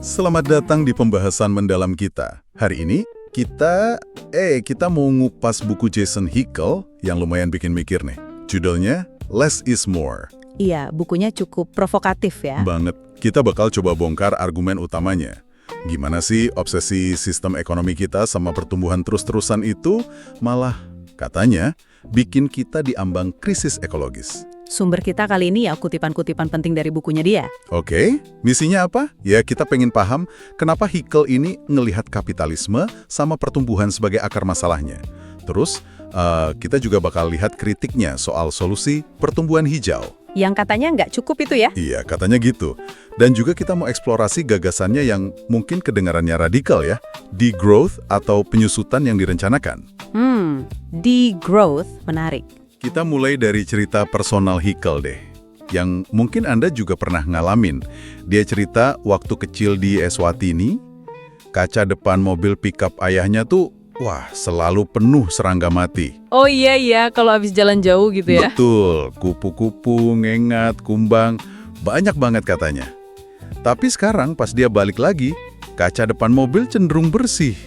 Selamat datang di pembahasan mendalam kita. Hari ini kita mau ngupas buku Jason Hickel yang lumayan bikin mikir nih. Judulnya Less is More. Iya, bukunya cukup provokatif ya. Banget. Kita bakal coba bongkar argumen utamanya. Gimana sih obsesi sistem ekonomi kita sama pertumbuhan terus-terusan itu malah katanya bikin kita diambang krisis ekologis. Sumber kita kali ini ya kutipan-kutipan penting dari bukunya dia. Oke, misinya apa? Ya kita pengen paham kenapa Hickel ini ngelihat kapitalisme sama pertumbuhan sebagai akar masalahnya. Terus, kita juga bakal lihat kritiknya soal solusi pertumbuhan hijau. Yang katanya nggak cukup itu ya? Iya, katanya gitu. Dan juga kita mau eksplorasi gagasannya yang mungkin kedengarannya radikal ya. Degrowth atau penyusutan yang direncanakan. Degrowth, menarik. Kita mulai dari cerita personal Hickel deh, yang mungkin Anda juga pernah ngalamin. Dia cerita waktu kecil di Eswatini, kaca depan mobil pickup ayahnya tuh, selalu penuh serangga mati. Oh iya, kalau habis jalan jauh gitu ya? Betul, kupu-kupu, ngengat, kumbang, banyak banget katanya. Tapi sekarang pas dia balik lagi, kaca depan mobil cenderung bersih.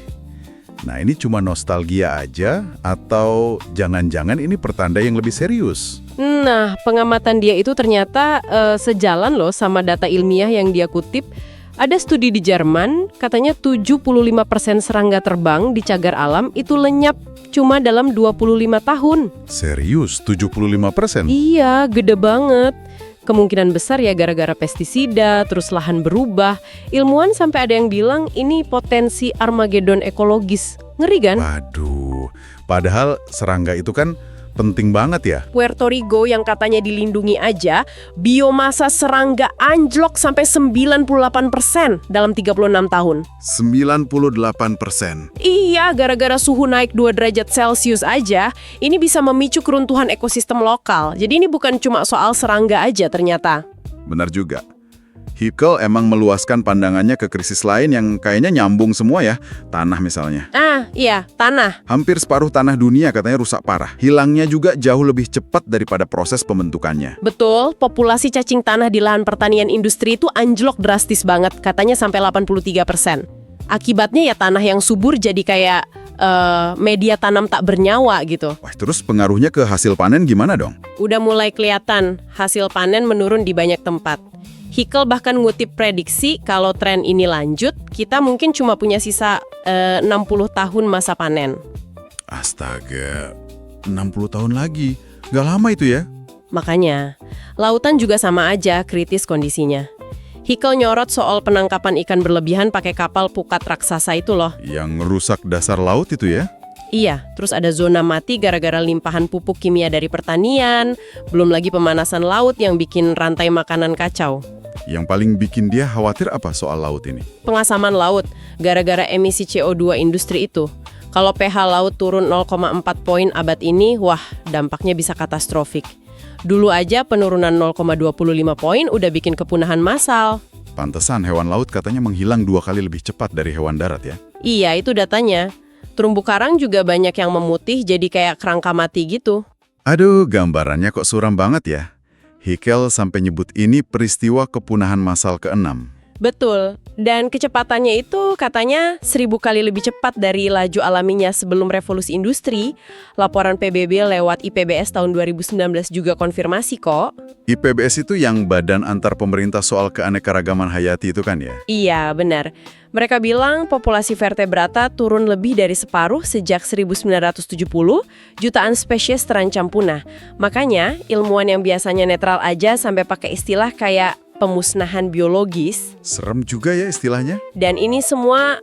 Nah, ini cuma nostalgia aja atau jangan-jangan ini pertanda yang lebih serius? Nah, pengamatan dia itu ternyata sejalan loh sama data ilmiah yang dia kutip. Ada studi di Jerman, katanya 75% serangga terbang di cagar alam itu lenyap cuma dalam 25 tahun. Serius, 75%? Iya, gede banget. Kemungkinan besar ya gara-gara pestisida, terus lahan berubah. Ilmuwan sampai ada yang bilang ini potensi Armageddon ekologis. Ngeri kan? Waduh, padahal serangga itu kan penting banget ya. Puerto Rico yang katanya dilindungi aja, biomasa serangga anjlok sampai 98% dalam 36 tahun. 98%? Iya, gara-gara suhu naik 2 derajat Celcius aja, ini bisa memicu keruntuhan ekosistem lokal. Jadi ini bukan cuma soal serangga aja ternyata. Benar juga. Hickel emang meluaskan pandangannya ke krisis lain yang kayaknya nyambung semua ya. Tanah misalnya. Iya, tanah. Hampir separuh tanah dunia katanya rusak parah. Hilangnya juga jauh lebih cepat daripada proses pembentukannya. Betul, populasi cacing tanah di lahan pertanian industri itu anjlok drastis banget, katanya sampai 83%. Akibatnya ya tanah yang subur jadi kayak media tanam tak bernyawa gitu. Wah, terus pengaruhnya ke hasil panen gimana dong? Udah mulai kelihatan, hasil panen menurun di banyak tempat. Hickel bahkan ngutip prediksi kalau tren ini lanjut, kita mungkin cuma punya sisa 60 tahun masa panen. Astaga, 60 tahun lagi. Gak lama itu ya? Makanya, lautan juga sama aja kritis kondisinya. Hickel nyorot soal penangkapan ikan berlebihan pakai kapal pukat raksasa itu loh. Yang merusak dasar laut itu ya? Iya, terus ada zona mati gara-gara limpahan pupuk kimia dari pertanian, belum lagi pemanasan laut yang bikin rantai makanan kacau. Yang paling bikin dia khawatir apa soal laut ini? Pengasaman laut, gara-gara emisi CO2 industri itu. Kalau pH laut turun 0,4 poin abad ini, dampaknya bisa katastrofik. Dulu aja penurunan 0,25 poin udah bikin kepunahan massal. Pantesan hewan laut katanya menghilang 2 kali lebih cepat dari hewan darat ya? Iya, itu datanya. Terumbu karang juga banyak yang memutih jadi kayak kerangka mati gitu. Aduh, gambarannya kok suram banget ya. Hickel sampai nyebut ini peristiwa kepunahan massal ke-6. Betul, dan kecepatannya itu katanya 1000 kali lebih cepat dari laju alaminya sebelum revolusi industri. Laporan PBB lewat IPBS tahun 2019 juga konfirmasi kok. IPBS itu yang Badan Antar Pemerintah Soal Keanekaragaman Hayati itu kan ya? Iya, benar. Mereka bilang populasi vertebrata turun lebih dari separuh sejak 1970, jutaan spesies terancam punah. Makanya, ilmuwan yang biasanya netral aja sampai pakai istilah kayak pemusnahan biologis. Serem juga ya istilahnya. Dan ini semua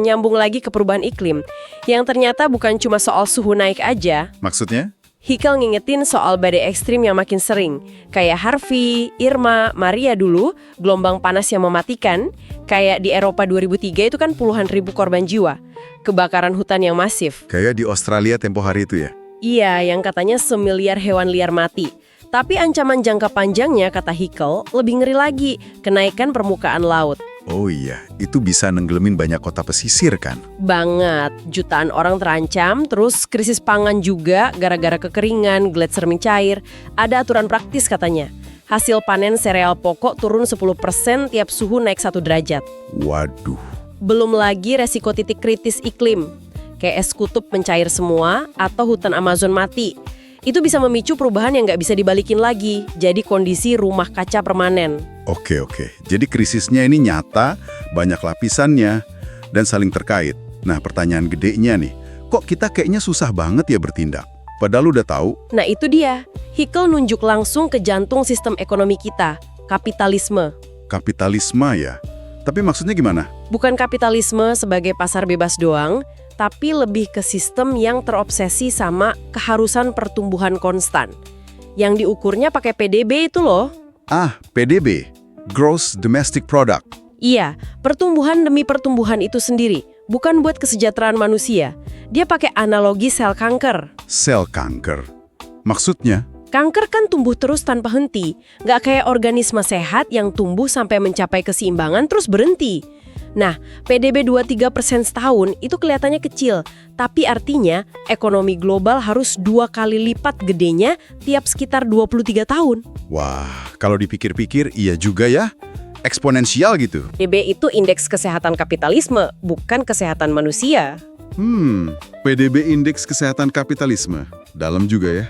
nyambung lagi ke perubahan iklim, yang ternyata bukan cuma soal suhu naik aja. Maksudnya? Hickel ngingetin soal badai ekstrim yang makin sering, kayak Harvey, Irma, Maria dulu, gelombang panas yang mematikan, kayak di Eropa 2003 itu kan puluhan ribu korban jiwa, kebakaran hutan yang masif. Kayak di Australia tempo hari itu ya? Iya, yang katanya semiliar hewan liar mati. Tapi ancaman jangka panjangnya, kata Hickel, lebih ngeri lagi, kenaikan permukaan laut. Oh iya, itu bisa nenggelemin banyak kota pesisir kan? Banget, jutaan orang terancam, terus krisis pangan juga gara-gara kekeringan, gletser mencair. Ada aturan praktis katanya. Hasil panen sereal pokok turun 10% tiap suhu naik 1 derajat. Waduh. Belum lagi resiko titik kritis iklim, kayak es kutub mencair semua atau hutan Amazon mati. Itu bisa memicu perubahan yang nggak bisa dibalikin lagi, jadi kondisi rumah kaca permanen. Oke. Jadi krisisnya ini nyata, banyak lapisannya, dan saling terkait. Nah, pertanyaan gedenya nih, kok kita kayaknya susah banget ya bertindak? Padahal udah tahu. Nah itu dia, Hickel nunjuk langsung ke jantung sistem ekonomi kita, kapitalisme. Kapitalisme ya? Tapi maksudnya gimana? Bukan kapitalisme sebagai pasar bebas doang, tapi lebih ke sistem yang terobsesi sama keharusan pertumbuhan konstan. Yang diukurnya pakai PDB itu loh. Ah, PDB, Gross Domestic Product. Iya, pertumbuhan demi pertumbuhan itu sendiri, bukan buat kesejahteraan manusia. Dia pakai analogi sel kanker. Sel kanker. Maksudnya? Kanker kan tumbuh terus tanpa henti, nggak kayak organisme sehat yang tumbuh sampai mencapai keseimbangan terus berhenti. Nah, PDB 2-3% setahun itu kelihatannya kecil, tapi artinya ekonomi global harus 2 kali lipat gedenya tiap sekitar 23 tahun. Wah, kalau dipikir-pikir iya juga ya. Eksponensial gitu. PDB itu indeks kesehatan kapitalisme, bukan kesehatan manusia. PDB Indeks Kesehatan Kapitalisme. Dalam juga ya.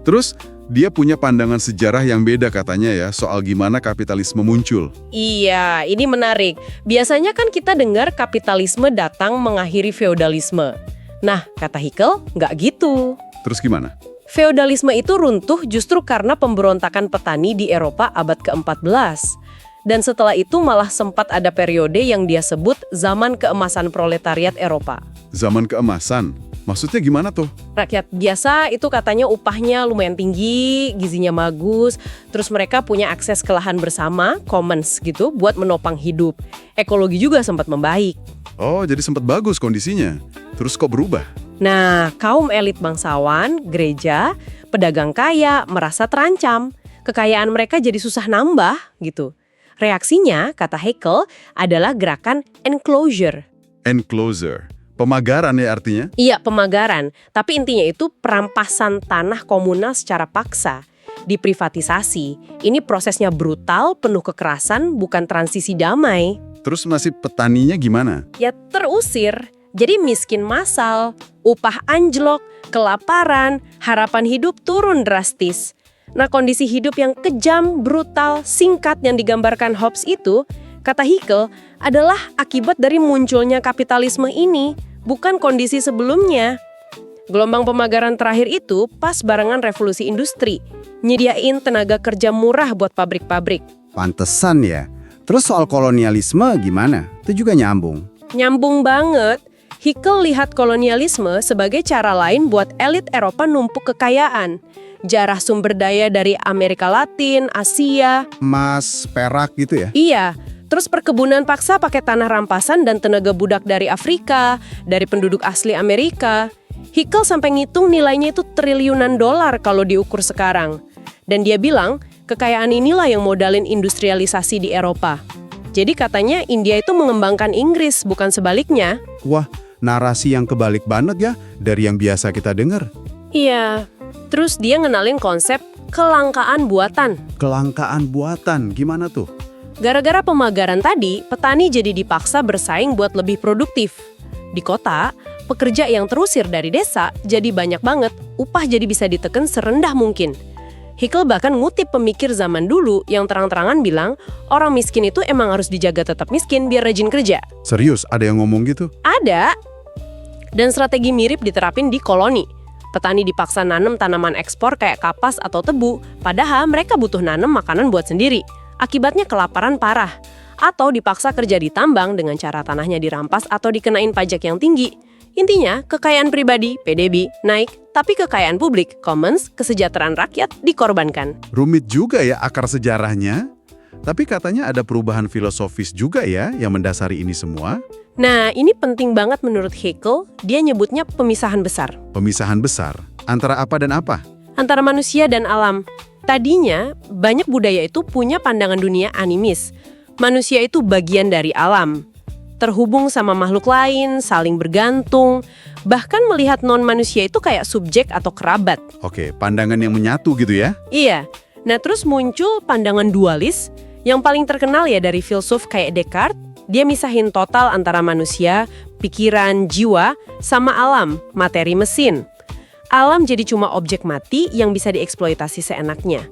Terus, dia punya pandangan sejarah yang beda katanya ya, soal gimana kapitalisme muncul. Iya, ini menarik. Biasanya kan kita dengar kapitalisme datang mengakhiri feodalisme. Nah, kata Hickel, nggak gitu. Terus gimana? Feodalisme itu runtuh justru karena pemberontakan petani di Eropa abad ke-14. Dan setelah itu malah sempat ada periode yang dia sebut zaman keemasan proletariat Eropa. Zaman keemasan? Maksudnya gimana tuh? Rakyat biasa itu katanya upahnya lumayan tinggi, gizinya bagus, terus mereka punya akses ke lahan bersama, commons gitu, buat menopang hidup. Ekologi juga sempat membaik. Oh, jadi sempat bagus kondisinya. Terus kok berubah? Nah, kaum elit bangsawan, gereja, pedagang kaya merasa terancam. Kekayaan mereka jadi susah nambah gitu. Reaksinya, kata Hickel, adalah gerakan enclosure. Enclosure. Pemagaran ya artinya? Iya, pemagaran. Tapi intinya itu perampasan tanah komunal secara paksa. Diprivatisasi. Ini prosesnya brutal, penuh kekerasan, bukan transisi damai. Terus nasib petaninya gimana? Ya terusir. Jadi miskin massal, upah anjlok, kelaparan, harapan hidup turun drastis. Nah, kondisi hidup yang kejam, brutal, singkat yang digambarkan Hobbes itu, kata Hickel, adalah akibat dari munculnya kapitalisme ini, bukan kondisi sebelumnya. Gelombang pemagaran terakhir itu pas barengan revolusi industri, nyediain tenaga kerja murah buat pabrik-pabrik. Pantesan ya. Terus soal kolonialisme gimana? Itu juga nyambung. Nyambung banget. Hickel lihat kolonialisme sebagai cara lain buat elit Eropa numpuk kekayaan. Jarah sumber daya dari Amerika Latin, Asia. Emas, perak gitu ya? Iya, terus perkebunan paksa pakai tanah rampasan dan tenaga budak dari Afrika, dari penduduk asli Amerika. Hickel sampai ngitung nilainya itu triliunan dolar kalau diukur sekarang. Dan dia bilang, kekayaan inilah yang modalin industrialisasi di Eropa. Jadi katanya India itu mengembangkan Inggris, bukan sebaliknya. Wah, narasi yang kebalik banget ya dari yang biasa kita dengar. Iya, terus dia ngenalin konsep kelangkaan buatan. Kelangkaan buatan, gimana tuh? Gara-gara pemagaran tadi, petani jadi dipaksa bersaing buat lebih produktif. Di kota, pekerja yang terusir dari desa jadi banyak banget, upah jadi bisa ditekan serendah mungkin. Hickel bahkan ngutip pemikir zaman dulu yang terang-terangan bilang, orang miskin itu emang harus dijaga tetap miskin biar rajin kerja. Serius, ada yang ngomong gitu? Ada. Dan strategi mirip diterapin di koloni. Petani dipaksa nanam tanaman ekspor kayak kapas atau tebu, padahal mereka butuh nanam makanan buat sendiri. Akibatnya kelaparan parah. Atau dipaksa kerja di tambang dengan cara tanahnya dirampas atau dikenain pajak yang tinggi. Intinya, kekayaan pribadi, PDB, naik, tapi kekayaan publik, commons, kesejahteraan rakyat, dikorbankan. Rumit juga ya akar sejarahnya. Tapi katanya ada perubahan filosofis juga ya yang mendasari ini semua. Nah, ini penting banget menurut Hickel, dia nyebutnya pemisahan besar. Pemisahan besar? Antara apa dan apa? Antara manusia dan alam. Tadinya, banyak budaya itu punya pandangan dunia animis. Manusia itu bagian dari alam. Terhubung sama makhluk lain, saling bergantung, bahkan melihat non-manusia itu kayak subjek atau kerabat. Oke, pandangan yang menyatu gitu ya? Iya, Nah, terus muncul pandangan dualis yang paling terkenal ya dari filsuf kayak Descartes. Dia misahin total antara manusia, pikiran, jiwa, sama alam, materi mesin. Alam jadi cuma objek mati yang bisa dieksploitasi seenaknya.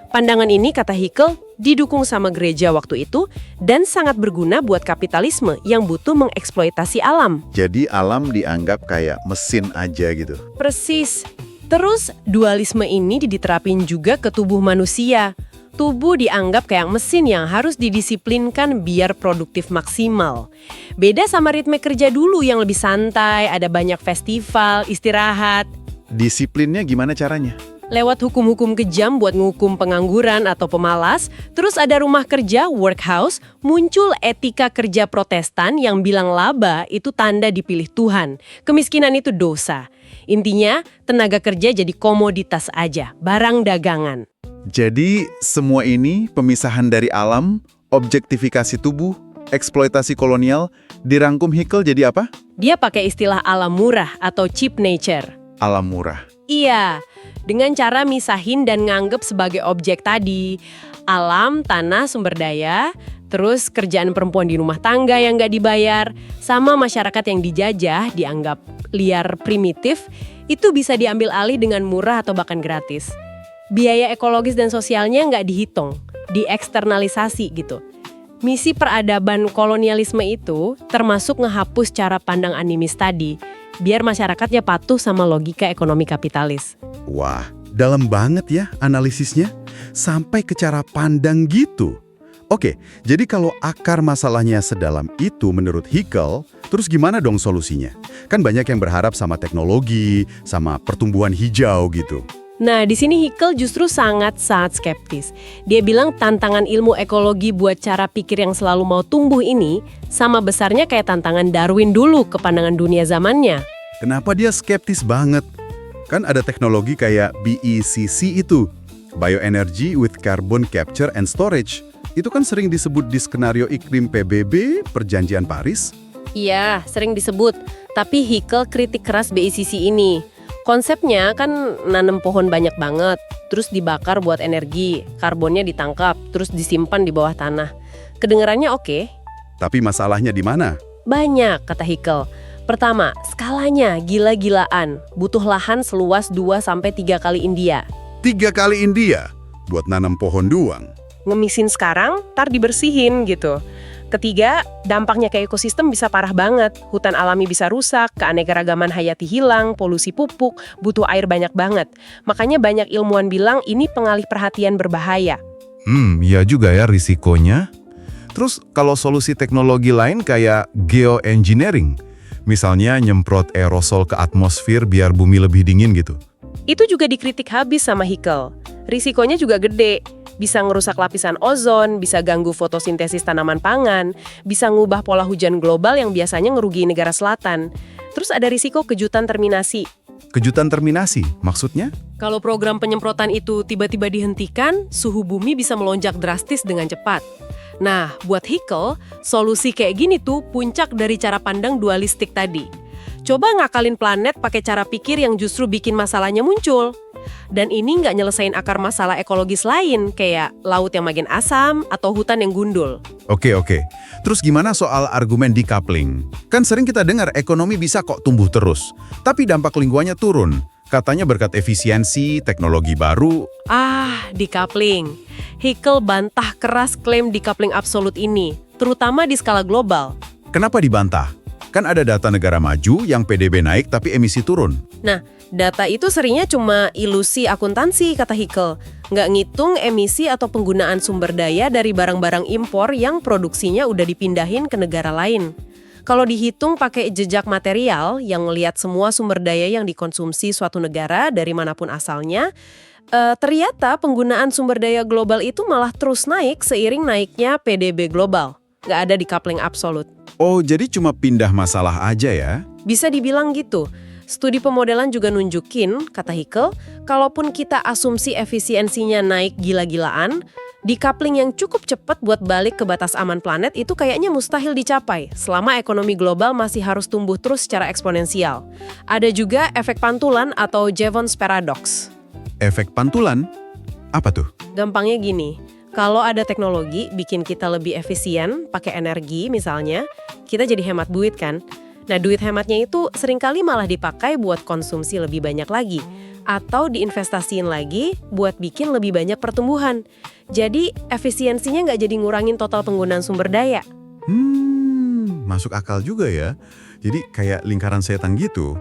Pandangan ini, kata Hickel, didukung sama gereja waktu itu dan sangat berguna buat kapitalisme yang butuh mengeksploitasi alam. Jadi alam dianggap kayak mesin aja gitu. Persis. Terus, dualisme ini diterapin juga ke tubuh manusia. Tubuh dianggap kayak mesin yang harus didisiplinkan biar produktif maksimal. Beda sama ritme kerja dulu yang lebih santai, ada banyak festival, istirahat. Disiplinnya gimana caranya? Lewat hukum-hukum kejam buat ngukum pengangguran atau pemalas, terus ada rumah kerja, workhouse, muncul etika kerja Protestan yang bilang laba itu tanda dipilih Tuhan. Kemiskinan itu dosa. Intinya, tenaga kerja jadi komoditas aja, barang dagangan. Jadi semua ini pemisahan dari alam, objektifikasi tubuh, eksploitasi kolonial, dirangkum Hickel jadi apa? Dia pakai istilah alam murah atau cheap nature. Alam murah. Iya, dengan cara misahin dan nganggep sebagai objek tadi. Alam, tanah, sumber daya, terus kerjaan perempuan di rumah tangga yang nggak dibayar, sama masyarakat yang dijajah dianggap liar primitif, itu bisa diambil alih dengan murah atau bahkan gratis. Biaya ekologis dan sosialnya nggak dihitung, dieksternalisasi gitu. Misi peradaban kolonialisme itu termasuk ngehapus cara pandang animis tadi, biar masyarakatnya patuh sama logika ekonomi kapitalis. Wah, dalam banget ya analisisnya. Sampai ke cara pandang gitu. Oke, jadi kalau akar masalahnya sedalam itu menurut Hickel, terus gimana dong solusinya? Kan banyak yang berharap sama teknologi, sama pertumbuhan hijau gitu. Nah, di sini Hickel justru sangat skeptis. Dia bilang tantangan ilmu ekologi buat cara pikir yang selalu mau tumbuh ini sama besarnya kayak tantangan Darwin dulu ke pandangan dunia zamannya. Kenapa dia skeptis banget? Kan ada teknologi kayak BECC itu, Bioenergy with Carbon Capture and Storage. Itu kan sering disebut di skenario iklim PBB, Perjanjian Paris. Iya, sering disebut. Tapi Hickel kritik keras BECC ini. Konsepnya kan nanam pohon banyak banget, terus dibakar buat energi, karbonnya ditangkap, terus disimpan di bawah tanah. Kedengarannya oke. Tapi masalahnya di mana? Banyak, kata Hickel. Pertama, skalanya gila-gilaan, butuh lahan seluas 2-3 kali India. 3 kali India buat nanam pohon doang. Ngemisin sekarang, tar dibersihin gitu. Ketiga, dampaknya ke ekosistem bisa parah banget. Hutan alami bisa rusak, keanekaragaman hayati hilang, polusi pupuk, butuh air banyak banget. Makanya banyak ilmuwan bilang ini pengalih perhatian berbahaya. Ya juga ya risikonya. Terus kalau solusi teknologi lain kayak geoengineering, misalnya nyemprot aerosol ke atmosfer biar bumi lebih dingin gitu. Itu juga dikritik habis sama Hickel. Risikonya juga gede. Bisa ngerusak lapisan ozon, bisa ganggu fotosintesis tanaman pangan, bisa ngubah pola hujan global yang biasanya ngerugi negara selatan. Terus ada risiko kejutan terminasi. Kejutan terminasi, maksudnya? Kalau program penyemprotan itu tiba-tiba dihentikan, suhu bumi bisa melonjak drastis dengan cepat. Nah, buat Hickel, solusi kayak gini tuh puncak dari cara pandang dualistik tadi. Coba ngakalin planet pakai cara pikir yang justru bikin masalahnya muncul. Dan ini nggak nyelesain akar masalah ekologis lain, kayak laut yang makin asam atau hutan yang gundul. Oke. Terus gimana soal argumen decoupling? Kan sering kita dengar ekonomi bisa kok tumbuh terus, tapi dampak lingkungannya turun. Katanya berkat efisiensi, teknologi baru. Decoupling. Hickel bantah keras klaim decoupling absolut ini, terutama di skala global. Kenapa dibantah? Kan ada data negara maju yang PDB naik tapi emisi turun. Nah, data itu seringnya cuma ilusi akuntansi, kata Hickel. Nggak ngitung emisi atau penggunaan sumber daya dari barang-barang impor yang produksinya udah dipindahin ke negara lain. Kalau dihitung pakai jejak material yang ngelihat semua sumber daya yang dikonsumsi suatu negara dari manapun asalnya, ternyata penggunaan sumber daya global itu malah terus naik seiring naiknya PDB global. Nggak ada decoupling absolut. Oh, jadi cuma pindah masalah aja ya? Bisa dibilang gitu. Studi pemodelan juga nunjukin, kata Hickel, kalaupun kita asumsi efisiensinya naik gila-gilaan, decoupling yang cukup cepat buat balik ke batas aman planet itu kayaknya mustahil dicapai selama ekonomi global masih harus tumbuh terus secara eksponensial. Ada juga efek pantulan atau Jevons Paradox. Efek pantulan? Apa tuh? Gampangnya gini, kalau ada teknologi bikin kita lebih efisien, pakai energi misalnya, kita jadi hemat duit kan? Nah, duit hematnya itu seringkali malah dipakai buat konsumsi lebih banyak lagi, atau diinvestasiin lagi buat bikin lebih banyak pertumbuhan. Jadi, efisiensinya nggak jadi ngurangin total penggunaan sumber daya. Masuk akal juga ya. Jadi kayak lingkaran setan gitu.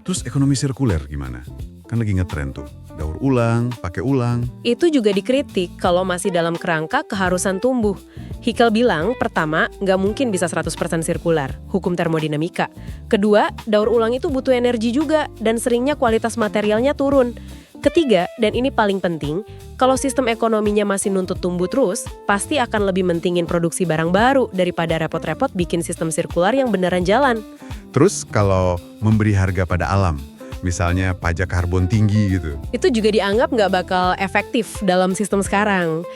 Terus ekonomi sirkuler gimana? Kan lagi ngetren tuh. Daur ulang, pakai ulang. Itu juga dikritik kalau masih dalam kerangka keharusan tumbuh. Hickel bilang, pertama, nggak mungkin bisa 100% sirkular, hukum termodinamika. Kedua, daur ulang itu butuh energi juga, dan seringnya kualitas materialnya turun. Ketiga, dan ini paling penting, kalau sistem ekonominya masih nuntut tumbuh terus, pasti akan lebih mentingin produksi barang baru daripada repot-repot bikin sistem sirkular yang beneran jalan. Terus kalau memberi harga pada alam, misalnya pajak karbon tinggi gitu. Itu juga dianggap nggak bakal efektif dalam sistem sekarang.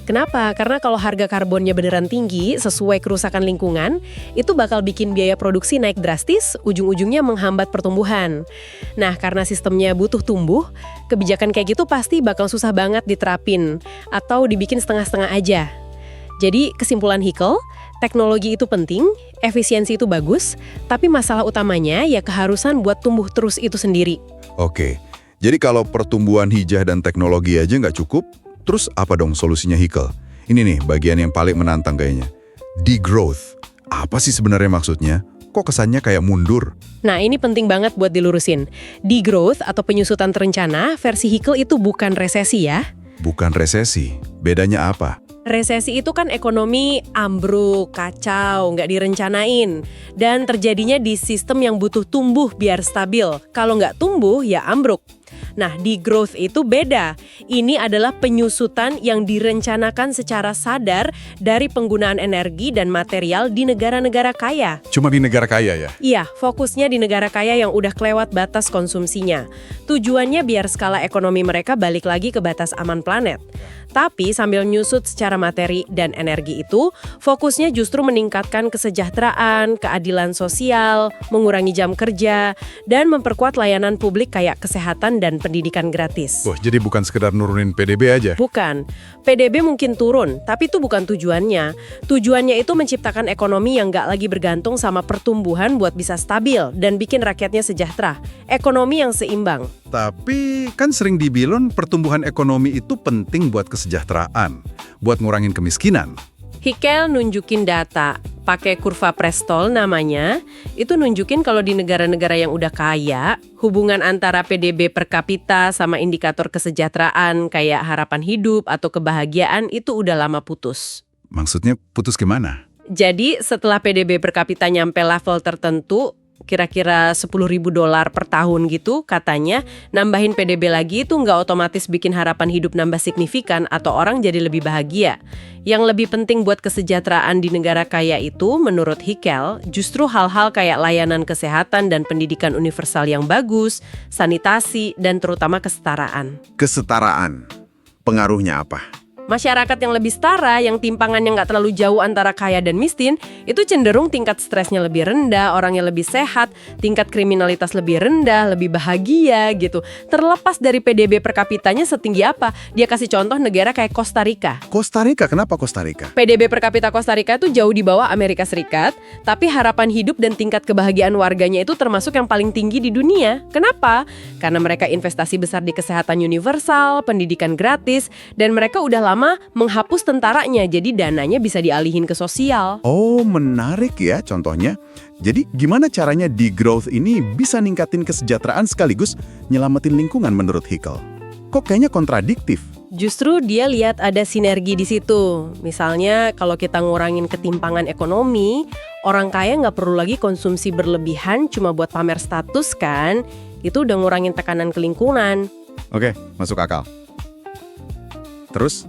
Kenapa? Karena kalau harga karbonnya beneran tinggi, sesuai kerusakan lingkungan, itu bakal bikin biaya produksi naik drastis, ujung-ujungnya menghambat pertumbuhan. Nah, karena sistemnya butuh tumbuh, kebijakan kayak gitu pasti bakal susah banget diterapin, atau dibikin setengah-setengah aja. Jadi, kesimpulan Hickel, teknologi itu penting, efisiensi itu bagus, tapi masalah utamanya ya keharusan buat tumbuh terus itu sendiri. Oke, jadi kalau pertumbuhan hijau dan teknologi aja nggak cukup, terus apa dong solusinya Hickel? Ini nih bagian yang paling menantang kayaknya. Degrowth. Apa sih sebenarnya maksudnya? Kok kesannya kayak mundur? Nah, ini penting banget buat dilurusin. Degrowth atau penyusutan terencana versi Hickel itu bukan resesi ya. Bukan resesi. Bedanya apa? Resesi itu kan ekonomi ambruk, kacau, nggak direncanain. Dan terjadinya di sistem yang butuh tumbuh biar stabil. Kalau nggak tumbuh, ya ambruk. Nah, degrowth itu beda. Ini adalah penyusutan yang direncanakan secara sadar dari penggunaan energi dan material di negara-negara kaya. Cuma di negara kaya ya? Iya, fokusnya di negara kaya yang udah kelewat batas konsumsinya. Tujuannya biar skala ekonomi mereka balik lagi ke batas aman planet. Tapi sambil nyusut secara materi dan energi itu, fokusnya justru meningkatkan kesejahteraan, keadilan sosial, mengurangi jam kerja, dan memperkuat layanan publik kayak kesehatan dan pendidikan gratis. Wah, jadi bukan sekedar nurunin PDB aja? Bukan. PDB mungkin turun, tapi itu bukan tujuannya. Tujuannya itu menciptakan ekonomi yang nggak lagi bergantung sama pertumbuhan buat bisa stabil dan bikin rakyatnya sejahtera. Ekonomi yang seimbang. Tapi kan sering dibilang pertumbuhan ekonomi itu penting buat kesejahteraan, buat ngurangin kemiskinan. Hickel nunjukin data, pakai kurva Prestol namanya, itu nunjukin kalau di negara-negara yang udah kaya, hubungan antara PDB per kapita sama indikator kesejahteraan kayak harapan hidup atau kebahagiaan itu udah lama putus. Maksudnya putus gimana? Jadi setelah PDB per kapita nyampe level tertentu, kira-kira $10.000 per tahun gitu katanya, nambahin PDB lagi itu nggak otomatis bikin harapan hidup nambah signifikan atau orang jadi lebih bahagia. Yang lebih penting buat kesejahteraan di negara kaya itu, menurut Hickel, justru hal-hal kayak layanan kesehatan dan pendidikan universal yang bagus, sanitasi, dan terutama kesetaraan. Kesetaraan. Pengaruhnya apa? Masyarakat yang lebih setara, yang timpangannya nggak terlalu jauh antara kaya dan miskin, itu cenderung tingkat stresnya lebih rendah, orangnya lebih sehat, tingkat kriminalitas lebih rendah, lebih bahagia gitu. Terlepas dari PDB per kapitanya setinggi apa, dia kasih contoh negara kayak Costa Rica. Costa Rica, kenapa Costa Rica? PDB per kapita Costa Rica itu jauh di bawah Amerika Serikat, tapi harapan hidup dan tingkat kebahagiaan warganya itu termasuk yang paling tinggi di dunia. Kenapa? Karena mereka investasi besar di kesehatan universal, pendidikan gratis, dan mereka udah lama menghapus tentaranya, jadi dananya bisa dialihin ke sosial. Oh, menarik ya contohnya. Jadi gimana caranya degrowth ini bisa ningkatin kesejahteraan sekaligus nyelamatin lingkungan menurut Hickel? Kok kayaknya kontradiktif? Justru dia lihat ada sinergi di situ. Misalnya kalau kita ngurangin ketimpangan ekonomi, orang kaya nggak perlu lagi konsumsi berlebihan cuma buat pamer status kan. Itu udah ngurangin tekanan ke lingkungan. Oke, masuk akal. Terus?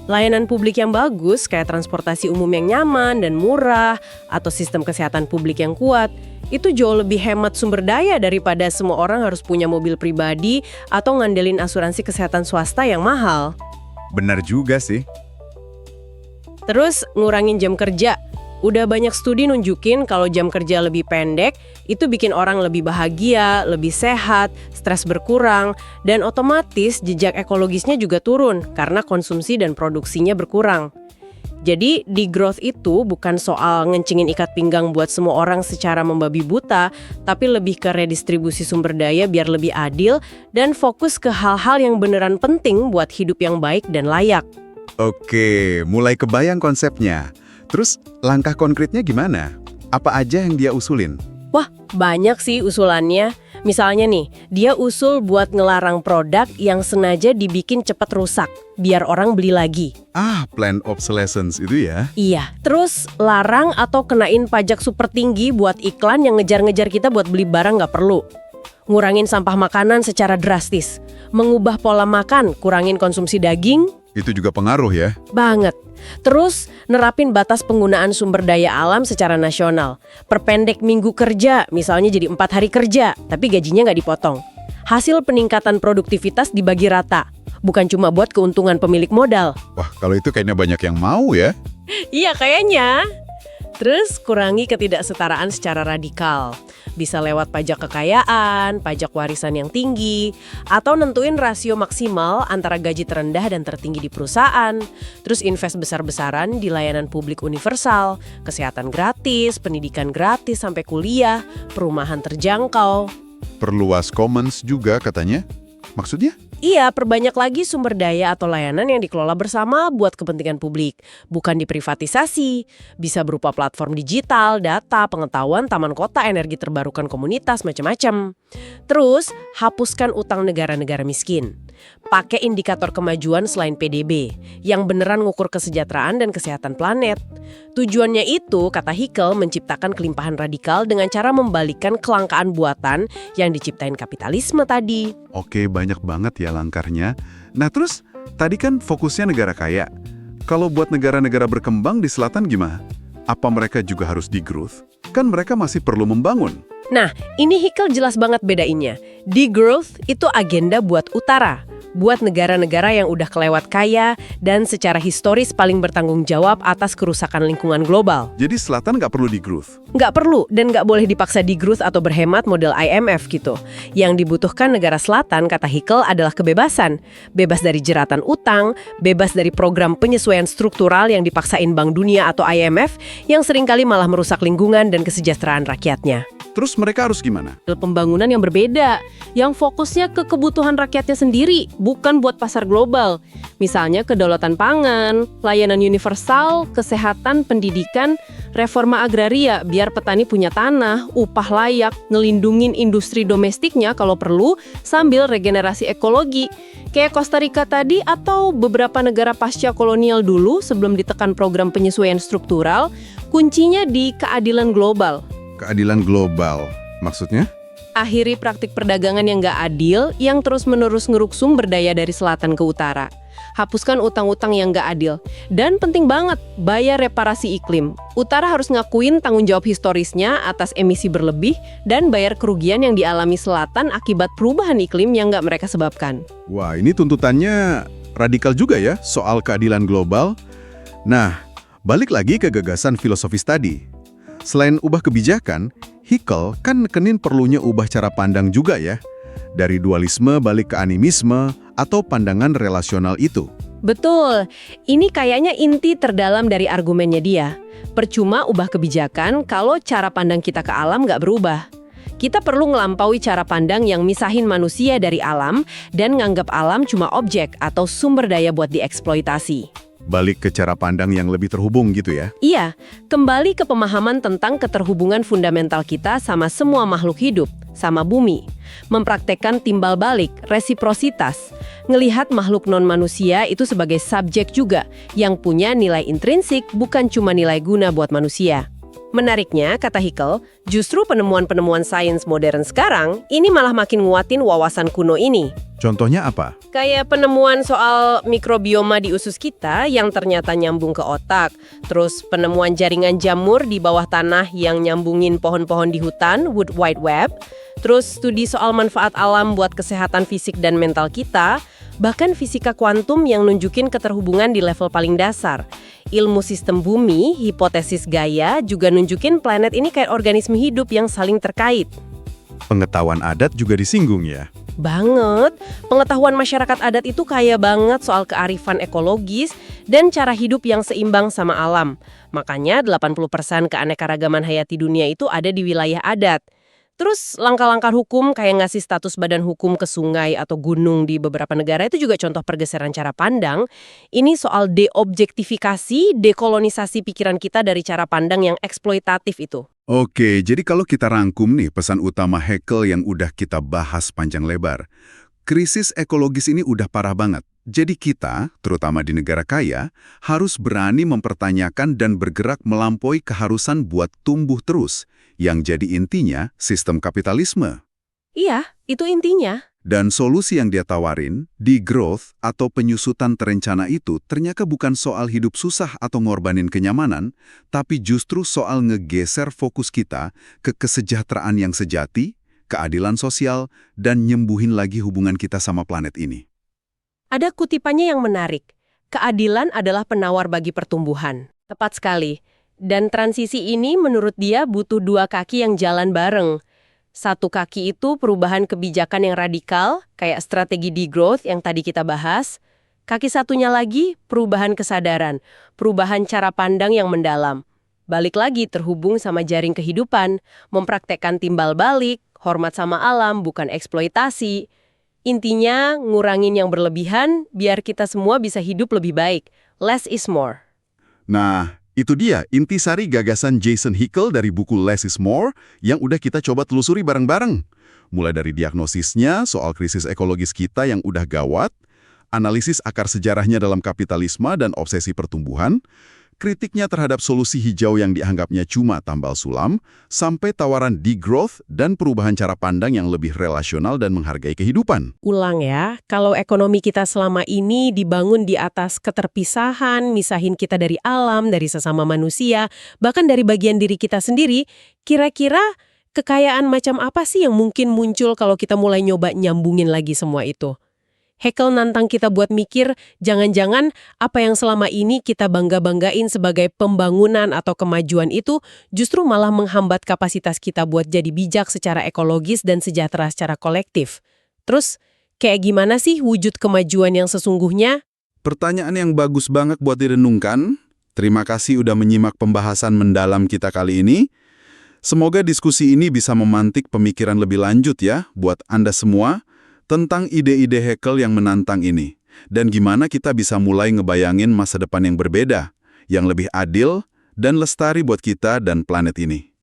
Layanan publik yang bagus kayak transportasi umum yang nyaman dan murah atau sistem kesehatan publik yang kuat, itu jauh lebih hemat sumber daya daripada semua orang harus punya mobil pribadi atau ngandelin asuransi kesehatan swasta yang mahal. Benar juga sih. Terus ngurangin jam kerja. Udah banyak studi nunjukin kalau jam kerja lebih pendek itu bikin orang lebih bahagia, lebih sehat, stres berkurang, dan otomatis jejak ekologisnya juga turun karena konsumsi dan produksinya berkurang. Jadi degrowth itu bukan soal ngencingin ikat pinggang buat semua orang secara membabi buta, tapi lebih ke redistribusi sumber daya biar lebih adil dan fokus ke hal-hal yang beneran penting buat hidup yang baik dan layak. Oke, mulai kebayang konsepnya. Terus langkah konkretnya gimana? Apa aja yang dia usulin? Wah, banyak sih usulannya. Misalnya nih, dia usul buat ngelarang produk yang sengaja dibikin cepat rusak, biar orang beli lagi. Planned obsolescence itu ya? Iya, terus larang atau kenain pajak super tinggi buat iklan yang ngejar-ngejar kita buat beli barang nggak perlu. Ngurangin sampah makanan secara drastis. Mengubah pola makan, kurangin konsumsi daging. Itu juga pengaruh ya? Banget. Terus, nerapin batas penggunaan sumber daya alam secara nasional. Perpendek minggu kerja, misalnya jadi 4 hari kerja, tapi gajinya nggak dipotong. Hasil peningkatan produktivitas dibagi rata, bukan cuma buat keuntungan pemilik modal. Wah, kalau itu kayaknya banyak yang mau ya? Iya, kayaknya. Terus, kurangi ketidaksetaraan secara radikal. Bisa lewat pajak kekayaan, pajak warisan yang tinggi, atau nentuin rasio maksimal antara gaji terendah dan tertinggi di perusahaan. Terus invest besar-besaran di layanan publik universal, kesehatan gratis, pendidikan gratis sampai kuliah, perumahan terjangkau. Perluas commons juga katanya. Maksudnya? Iya, perbanyak lagi sumber daya atau layanan yang dikelola bersama buat kepentingan publik, bukan diprivatisasi. Bisa berupa platform digital, data, pengetahuan, taman kota, energi terbarukan komunitas, macam-macam. Terus, hapuskan utang negara-negara miskin. Pakai indikator kemajuan selain PDB, yang beneran ngukur kesejahteraan dan kesehatan planet. Tujuannya itu, kata Hickel, menciptakan kelimpahan radikal dengan cara membalikkan kelangkaan buatan yang diciptain kapitalisme tadi. Oke, banyak banget ya langkahnya. Nah terus, tadi kan fokusnya negara kaya. Kalau buat negara-negara berkembang di selatan gimana? Apa mereka juga harus degrowth? Kan mereka masih perlu membangun. Nah, ini Hickel jelas banget bedainnya. Degrowth itu agenda buat utara, buat negara-negara yang udah kelewat kaya dan secara historis paling bertanggung jawab atas kerusakan lingkungan global. Jadi selatan nggak perlu degrowth? Nggak perlu dan nggak boleh dipaksa degrowth atau berhemat model IMF gitu. Yang dibutuhkan negara selatan, kata Hickel, adalah kebebasan. Bebas dari jeratan utang, bebas dari program penyesuaian struktural yang dipaksain Bank Dunia atau IMF yang seringkali malah merusak lingkungan dan kesejahteraan rakyatnya. Terus mereka harus gimana? Pembangunan yang berbeda, yang fokusnya ke kebutuhan rakyatnya sendiri, bukan buat pasar global. Misalnya kedaulatan pangan, layanan universal, kesehatan, pendidikan, reforma agraria biar petani punya tanah, upah layak, ngelindungin industri domestiknya kalau perlu, sambil regenerasi ekologi. Kayak Costa Rica tadi atau beberapa negara pasca kolonial dulu sebelum ditekan program penyesuaian struktural, kuncinya di keadilan global. Keadilan global, maksudnya? Akhiri praktik perdagangan yang nggak adil, yang terus-menerus ngeruk sumber daya dari selatan ke utara. Hapuskan utang-utang yang nggak adil. Dan penting banget, bayar reparasi iklim. Utara harus ngakuin tanggung jawab historisnya atas emisi berlebih dan bayar kerugian yang dialami selatan akibat perubahan iklim yang nggak mereka sebabkan. Wah, ini tuntutannya radikal juga ya, soal keadilan global. Nah, balik lagi ke gagasan filosofis tadi. Selain ubah kebijakan, Hickel kan nekenin perlunya ubah cara pandang juga ya. Dari dualisme balik ke animisme atau pandangan relasional itu. Betul, ini kayaknya inti terdalam dari argumennya dia. Percuma ubah kebijakan kalau cara pandang kita ke alam nggak berubah. Kita perlu ngelampaui cara pandang yang misahin manusia dari alam dan nganggap alam cuma objek atau sumber daya buat dieksploitasi. Balik ke cara pandang yang lebih terhubung gitu ya? Iya, kembali ke pemahaman tentang keterhubungan fundamental kita sama semua makhluk hidup, sama bumi. Mempraktekkan timbal balik, resiprositas. Ngelihat makhluk non-manusia itu sebagai subjek juga, yang punya nilai intrinsik bukan cuma nilai guna buat manusia. Menariknya, kata Hickel, justru penemuan-penemuan sains modern sekarang ini malah makin nguatin wawasan kuno ini. Contohnya apa? Kayak penemuan soal mikrobioma di usus kita yang ternyata nyambung ke otak. Terus penemuan jaringan jamur di bawah tanah yang nyambungin pohon-pohon di hutan, Wood Wide Web. Terus studi soal manfaat alam buat kesehatan fisik dan mental kita. Bahkan fisika kuantum yang nunjukin keterhubungan di level paling dasar. Ilmu sistem bumi, hipotesis Gaia, juga nunjukin planet ini kayak organisme hidup yang saling terkait. Pengetahuan adat juga disinggung ya. Banget. Pengetahuan masyarakat adat itu kaya banget soal kearifan ekologis dan cara hidup yang seimbang sama alam. Makanya 80% keanekaragaman hayati dunia itu ada di wilayah adat. Terus langkah-langkah hukum kayak ngasih status badan hukum ke sungai atau gunung di beberapa negara itu juga contoh pergeseran cara pandang. Ini soal deobjektifikasi, dekolonisasi pikiran kita dari cara pandang yang eksploitatif itu. Oke, jadi kalau kita rangkum nih pesan utama Haeckel yang udah kita bahas panjang lebar, krisis ekologis ini udah parah banget. Jadi kita, terutama di negara kaya, harus berani mempertanyakan dan bergerak melampaui keharusan buat tumbuh terus, yang jadi intinya sistem kapitalisme. Iya, itu intinya. Dan solusi yang dia tawarin, degrowth atau penyusutan terencana itu ternyata bukan soal hidup susah atau ngorbanin kenyamanan, tapi justru soal ngegeser fokus kita ke kesejahteraan yang sejati, keadilan sosial, dan nyembuhin lagi hubungan kita sama planet ini. Ada kutipannya yang menarik. Keadilan adalah penawar bagi pertumbuhan. Tepat sekali. Dan transisi ini menurut dia butuh dua kaki yang jalan bareng. Satu kaki itu perubahan kebijakan yang radikal, kayak strategi degrowth yang tadi kita bahas. Kaki satunya lagi, perubahan kesadaran, perubahan cara pandang yang mendalam. Balik lagi terhubung sama jaring kehidupan, mempraktekkan timbal balik, hormat sama alam, bukan eksploitasi. Intinya, ngurangin yang berlebihan, biar kita semua bisa hidup lebih baik. Less is more. Nah, itu dia intisari gagasan Jason Hickel dari buku Less is More yang udah kita coba telusuri bareng-bareng. Mulai dari diagnosisnya soal krisis ekologis kita yang udah gawat, analisis akar sejarahnya dalam kapitalisme dan obsesi pertumbuhan, kritiknya terhadap solusi hijau yang dianggapnya cuma tambal sulam, sampai tawaran degrowth dan perubahan cara pandang yang lebih relasional dan menghargai kehidupan. Ulang ya, kalau ekonomi kita selama ini dibangun di atas keterpisahan, misahin kita dari alam, dari sesama manusia, bahkan dari bagian diri kita sendiri, kira-kira kekayaan macam apa sih yang mungkin muncul kalau kita mulai nyoba nyambungin lagi semua itu? Haeckel nantang kita buat mikir, jangan-jangan apa yang selama ini kita bangga-banggain sebagai pembangunan atau kemajuan itu justru malah menghambat kapasitas kita buat jadi bijak secara ekologis dan sejahtera secara kolektif. Terus, kayak gimana sih wujud kemajuan yang sesungguhnya? Pertanyaan yang bagus banget buat direnungkan. Terima kasih udah menyimak pembahasan mendalam kita kali ini. Semoga diskusi ini bisa memantik pemikiran lebih lanjut ya buat Anda semua tentang ide-ide Haeckel yang menantang ini, dan gimana kita bisa mulai ngebayangin masa depan yang berbeda, yang lebih adil dan lestari buat kita dan planet ini.